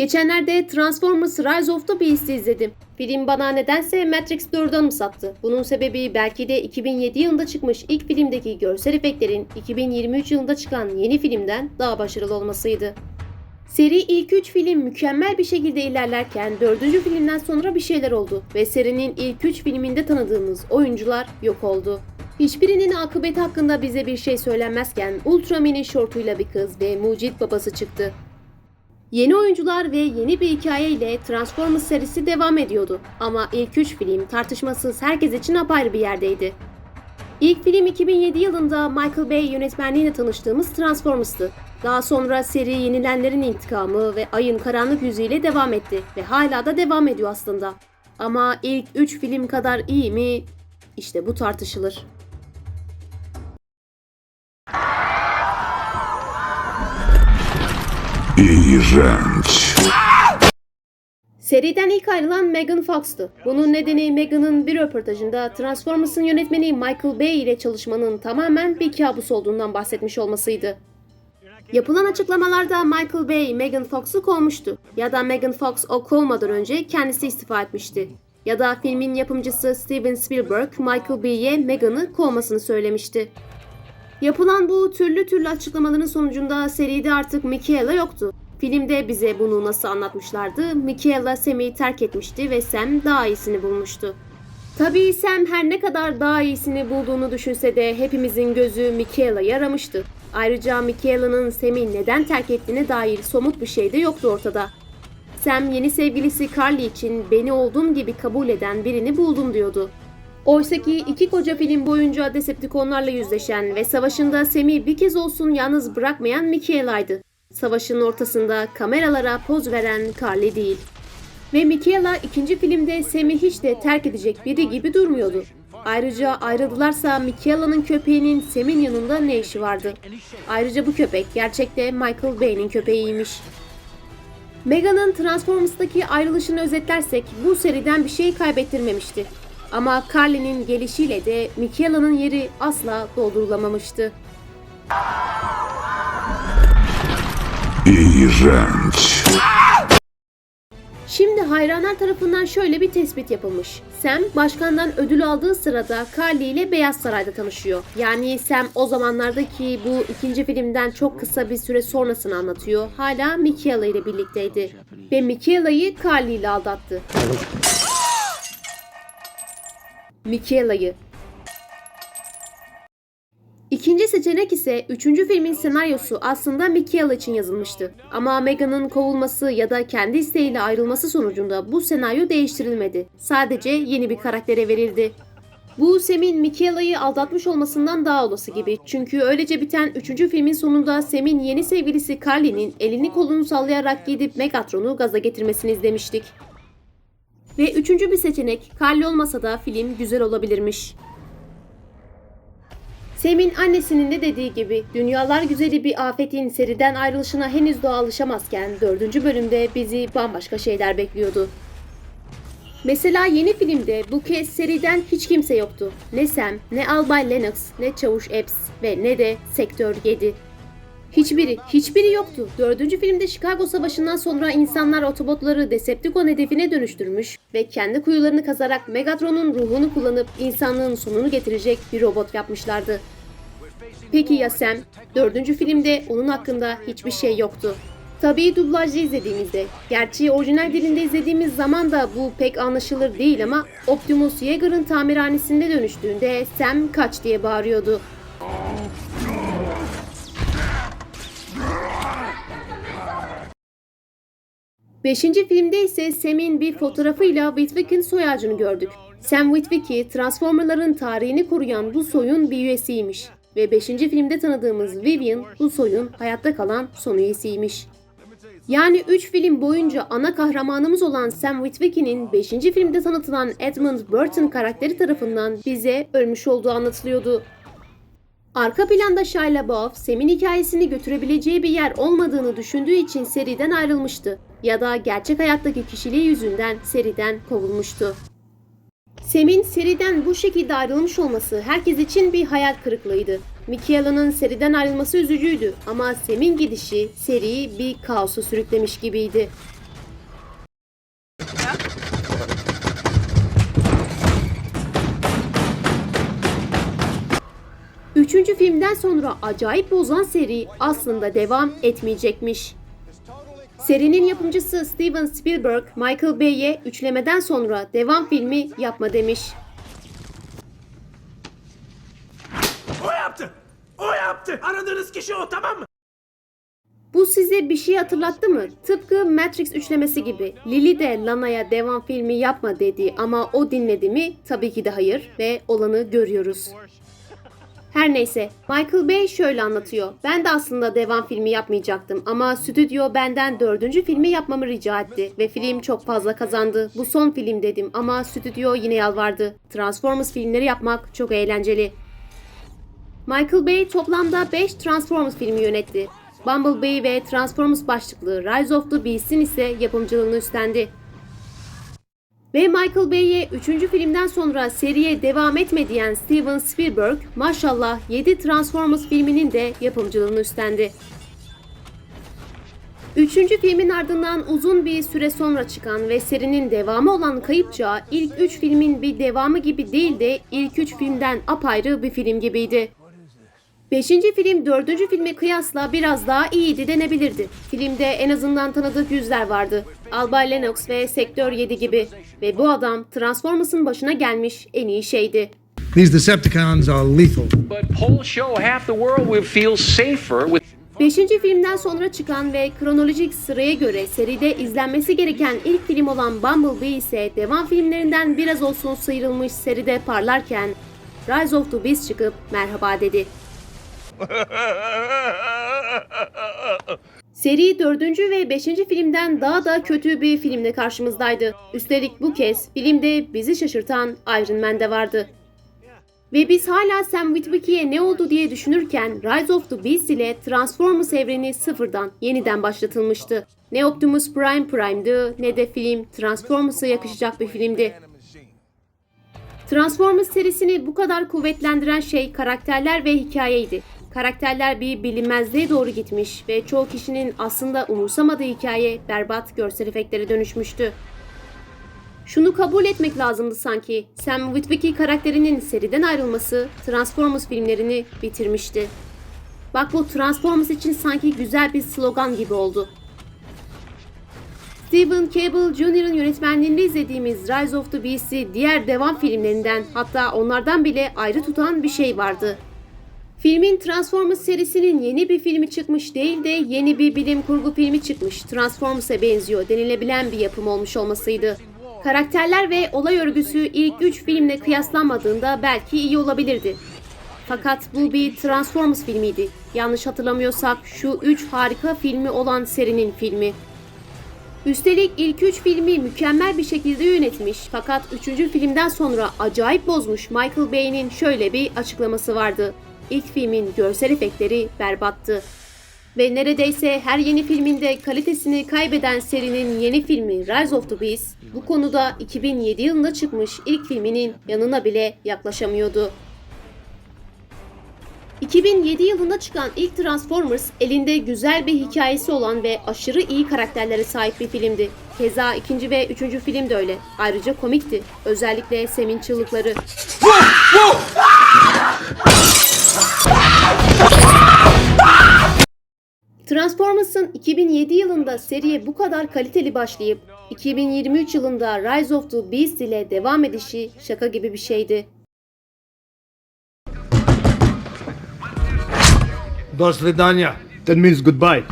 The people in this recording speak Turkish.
Geçenlerde Transformers Rise of the Beast'i izledim. Film bana nedense Matrix 4'ü anımsattı. Bunun sebebi belki de 2007 yılında çıkmış ilk filmdeki görsel efektlerin 2023 yılında çıkan yeni filmden daha başarılı olmasıydı. Seri ilk 3 film mükemmel bir şekilde ilerlerken 4. filmden sonra bir şeyler oldu ve serinin ilk 3 filminde tanıdığımız oyuncular yok oldu. Hiçbirinin akıbeti hakkında bize bir şey söylenmezken Ultra Mini şortuyla bir kız ve mucit babası çıktı. Yeni oyuncular ve yeni bir hikaye ile Transformers serisi devam ediyordu. Ama ilk 3 film tartışmasız herkes için apayrı bir yerdeydi. İlk film 2007 yılında Michael Bay yönetmenliğiyle tanıştığımız Transformers'tı. Daha sonra seri Yenilenlerin İntikamı ve Ayın Karanlık Yüzü ile devam etti ve hala da devam ediyor aslında. Ama ilk 3 film kadar iyi mi? İşte bu tartışılır. İğrenç. Seriden ilk ayrılan Megan Fox'tu. Bunun nedeni Megan'ın bir röportajında Transformers'ın yönetmeni Michael Bay ile çalışmanın tamamen bir kabus olduğundan bahsetmiş olmasıydı. Yapılan açıklamalarda Michael Bay Megan Fox'u kovmuştu. Ya da Megan Fox o kovmadan önce kendisi istifa etmişti. Ya da filmin yapımcısı Steven Spielberg Michael Bay'e Megan'ı kovmasını söylemişti. Yapılan bu türlü açıklamaların sonucunda seride artık Michaela yoktu. Filmde bize bunu nasıl anlatmışlardı? Michaela Sam'i terk etmişti ve Sam daha iyisini bulmuştu. Tabii Sam her ne kadar daha iyisini bulduğunu düşünse de hepimizin gözü Michaela'ya aramıştı. Ayrıca Michaela'nın Sam'i neden terk ettiğine dair somut bir şey de yoktu ortada. Sam yeni sevgilisi Carly için beni olduğum gibi kabul eden birini buldum diyordu. Oysaki iki koca film boyunca Decepticonlarla yüzleşen ve savaşında Sam'i bir kez olsun yalnız bırakmayan Michaela'ydı. Savaşın ortasında kameralara poz veren Carly değil. Ve Michaela ikinci filmde Sam'i hiç de terk edecek biri gibi durmuyordu. Ayrıca ayrıldılarsa Michaela'nın köpeğinin Sam'in yanında ne işi vardı? Ayrıca bu köpek gerçekte Michael Bay'nin köpeğiymiş. Megan'ın Transformers'taki ayrılışını özetlersek bu seriden bir şey kaybettirmemişti. Ama Carly'nin gelişiyle de Michaela'nın yeri asla doldurulamamıştı. İğrenç. Şimdi hayranlar tarafından şöyle bir tespit yapılmış. Sam başkandan ödül aldığı sırada Carly ile Beyaz Saray'da tanışıyor. Yani Sam o zamanlardaki bu ikinci filmden çok kısa bir süre sonrasını anlatıyor. Hala Michaela ile birlikteydi. Ve Michaela'yı Carly ile aldattı. Michaela'yı. İkinci seçenek ise 3. filmin senaryosu aslında Michaela için yazılmıştı. Ama Megan'ın kovulması ya da kendi isteğiyle ayrılması sonucunda bu senaryo değiştirilmedi. Sadece yeni bir karaktere verildi. Bu Sam'in Michaela'yı aldatmış olmasından daha olası gibi. Çünkü öylece biten 3. filmin sonunda Sam'in yeni sevgilisi Carly'nin elini kolunu sallayarak gidip Megatron'u gaza getirmesini izlemiştik. Ve 3. bir seçenek Carly olmasa da film güzel olabilirmiş. Sam'in annesinin de dediği gibi dünyalar güzeli bir afetin seriden ayrılışına henüz daha alışamazken 4. bölümde bizi bambaşka şeyler bekliyordu. Mesela yeni filmde bu kez seriden hiç kimse yoktu. Ne Sam, ne Albay Lennox, ne Çavuş Epps ve ne de Sektör 7. Hiçbiri yoktu. 4. filmde Chicago Savaşı'ndan sonra insanlar Autobotları Decepticon hedefine dönüştürmüş ve kendi kuyularını kazarak Megatron'un ruhunu kullanıp insanlığın sonunu getirecek bir robot yapmışlardı. Peki ya Sam? 4. filmde onun hakkında hiçbir şey yoktu. Tabii dublajlı izlediğimizde, gerçi orijinal dilinde izlediğimiz zaman da bu pek anlaşılır değil ama Optimus Yeager'ın tamirhanesinde dönüştüğünde Sam kaç diye bağırıyordu. Beşinci filmde ise Sam'in bir fotoğrafıyla Witwick'in soy ağacını gördük. Sam Witwicky, Transformer'ların tarihini koruyan bu soyun bir üyesiymiş. Ve 5. filmde tanıdığımız Vivian bu soyun hayatta kalan son üyesiymiş. Yani 3 film boyunca ana kahramanımız olan Sam Witwicky'nin 5. filmde tanıtılan Edmund Burton karakteri tarafından bize ölmüş olduğu anlatılıyordu. Arka planda Shia LaBeouf, Sam'in hikayesini götürebileceği bir yer olmadığını düşündüğü için seriden ayrılmıştı. Ya da gerçek hayattaki kişiliği yüzünden seriden kovulmuştu. Sam'in seriden bu şekilde ayrılmış olması herkes için bir hayal kırıklığıydı. Michaela'nın seriden ayrılması üzücüydü ama Sam'in gidişi seriyi bir kaosa sürüklemiş gibiydi. 4. filmden sonra acayip bozan seri aslında devam etmeyecekmiş. Serinin yapımcısı Steven Spielberg, Michael Bay'e üçlemeden sonra devam filmi yapma demiş. O yaptı. O yaptı. Aradığınız kişi o, tamam mı? Bu size bir şey hatırlattı mı? Tıpkı Matrix üçlemesi gibi. Lily de Lana'ya devam filmi yapma dedi ama o dinledi mi? Tabii ki de hayır ve olanı görüyoruz. Her neyse, Michael Bay şöyle anlatıyor. Ben de aslında devam filmi yapmayacaktım ama stüdyo benden 4. filmi yapmamı rica etti ve film çok fazla kazandı. Bu son film dedim ama stüdyo yine yalvardı. Transformers filmleri yapmak çok eğlenceli. Michael Bay toplamda 5 Transformers filmi yönetti. Bumblebee ve Transformers başlıklı Rise of the Beast'in ise yapımcılığını üstlendi. Ve Michael Bay'e 3. filmden sonra seriye devam etme diyen Steven Spielberg, maşallah 7 Transformers filminin de yapımcılığını üstlendi. 3. filmin ardından uzun bir süre sonra çıkan ve serinin devamı olan Kayıp Çağ, ilk 3 filmin bir devamı gibi değil de ilk 3 filmden apayrı bir film gibiydi. 5. film 4. filme kıyasla biraz daha iyiydi denebilirdi. Filmde en azından tanıdık yüzler vardı. Albay Lennox ve Sektör 7 gibi. Ve bu adam Transformers'ın başına gelmiş en iyi şeydi. These Decepticons are lethal. But polls show half the world will feel safer with 5. filmden sonra çıkan ve kronolojik sıraya göre seride izlenmesi gereken ilk film olan Bumblebee ise devam filmlerinden biraz olsun sıyrılmış seride parlarken Rise of the Beast çıkıp merhaba dedi. Seri 4. ve 5. filmden daha da kötü bir filmle karşımızdaydı. Üstelik bu kez filmde bizi şaşırtan Iron Man de vardı. Ve biz hala Sam Witwicky'e ne oldu diye düşünürken Rise of the Beast ile Transformers evreni sıfırdan yeniden başlatılmıştı. Ne Optimus Prime Prime'dı ne de film Transformers'a yakışacak bir filmdi. Transformers serisini bu kadar kuvvetlendiren şey karakterler ve hikayeydi. Karakterler bir bilinmezliğe doğru gitmiş ve çoğu kişinin aslında umursamadığı hikaye berbat görsel efektlere dönüşmüştü. Şunu kabul etmek lazımdı sanki, Sam Witwicky karakterinin seriden ayrılması Transformers filmlerini bitirmişti. Bak bu Transformers için sanki güzel bir slogan gibi oldu. Stephen Cable Jr.'ın yönetmenliğinde izlediğimiz Rise of the Beast'i diğer devam filmlerinden hatta onlardan bile ayrı tutan bir şey vardı. Filmin Transformers serisinin yeni bir filmi çıkmış değil de yeni bir bilim kurgu filmi çıkmış Transformers'a benziyor denilebilen bir yapım olmuş olmasıydı. Karakterler ve olay örgüsü ilk 3 filmle kıyaslanmadığında belki iyi olabilirdi. Fakat bu bir Transformers filmiydi. Yanlış hatırlamıyorsak şu 3 harika filmi olan serinin filmi. Üstelik ilk 3 filmi mükemmel bir şekilde yönetmiş fakat 3. filmden sonra acayip bozmuş Michael Bay'nin şöyle bir açıklaması vardı. İlk filmin görsel efektleri berbattı. Ve neredeyse her yeni filminde kalitesini kaybeden serinin yeni filmi Rise of the Beast bu konuda 2007 yılında çıkmış ilk filminin yanına bile yaklaşamıyordu. 2007 yılında çıkan ilk Transformers elinde güzel bir hikayesi olan ve aşırı iyi karakterlere sahip bir filmdi. Keza 2. ve 3. film de öyle. Ayrıca komikti. Özellikle Sam'in çığlıkları. Transformers'ın 2007 yılında seriye bu kadar kaliteli başlayıp 2023 yılında Rise of the Beast ile devam edişi şaka gibi bir şeydi. До свидания. That means goodbye.